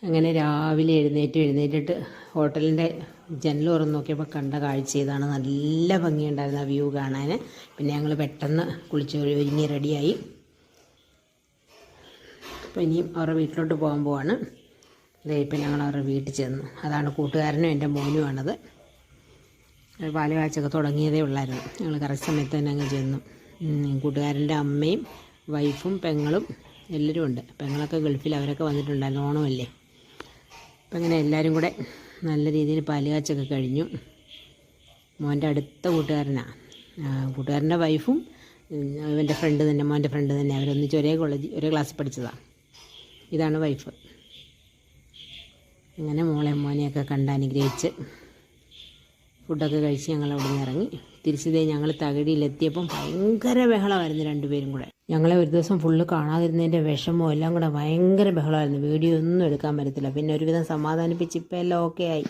അങ്ങനെ രാവിലെ എഴുന്നേറ്റിട്ട് ഹോട്ടലിൻ്റെ ജനൽ തുറന്ന് നോക്കിയപ്പോൾ കണ്ട കാഴ്ച ഇതാണ്. നല്ല ഭംഗിയുണ്ടായിരുന്നു ആ വ്യൂ കാണാൻ. പിന്നെ ഞങ്ങൾ പെട്ടെന്ന് കുളിച്ച് ഒരുങ്ങി റെഡിയായി. അപ്പോൾ ഇനിയും അവരുടെ വീട്ടിലോട്ട് പോകാൻ പോവാണ്. ഇപ്പം ഞങ്ങൾ അവരുടെ വീട്ടിൽ ചെന്നു. അതാണ് കൂട്ടുകാരനും എൻ്റെ മോനുമാണത്. പാല് കാച്ചൊക്കെ തുടങ്ങിയതേ ഉള്ളായിരുന്നു. ഞങ്ങൾ കറക്റ്റ് സമയത്ത് തന്നെ അങ്ങ് ചെന്നു. കൂട്ടുകാരൻ്റെ അമ്മയും വൈഫും പെങ്ങളും എല്ലാവരും ഉണ്ട്. പെങ്ങളൊക്കെ ഗൾഫിൽ, അവരൊക്കെ വന്നിട്ടുണ്ടായിരുന്നു, ഓണമല്ലേ. അപ്പം അങ്ങനെ എല്ലാവരും കൂടെ നല്ല രീതിയിൽ പാല് കാച്ചൊക്കെ കഴിഞ്ഞു. മോൻ്റെ അടുത്ത കൂട്ടുകാരനാണ്. കൂട്ടുകാരൻ്റെ വൈഫും ഇവൻ്റെ ഫ്രണ്ട് തന്നെ, മോൻ്റെ ഫ്രണ്ട് തന്നെ. അവരൊന്നിച്ച് ഒരേ ക്ലാസ്സിൽ പഠിച്ചതാണ്. ഇതാണ് വൈഫ്. അങ്ങനെ മോനെയൊക്കെ കണ്ട് അനുഗ്രഹിച്ച് ഫുഡൊക്കെ കഴിച്ച് ഞങ്ങൾ അവിടെ നിന്ന് ഇറങ്ങി. തിരിച്ചതേ ഞങ്ങൾ തകഴിയിലെത്തിയപ്പം ഭയങ്കര ബഹളമായിരുന്നു രണ്ടുപേരും കൂടെ. ഞങ്ങളെ ഒരു ദിവസം ഫുള്ള് കാണാതിരുന്നതിൻ്റെ വിഷമവും എല്ലാം കൂടെ ഭയങ്കര ബഹളമായിരുന്നു. വീഡിയോ ഒന്നും എടുക്കാൻ പറ്റത്തില്ല. പിന്നെ ഒരുവിധം സമാധാനിപ്പിച്ച് ഇപ്പം എല്ലാം ഓക്കെ ആയി.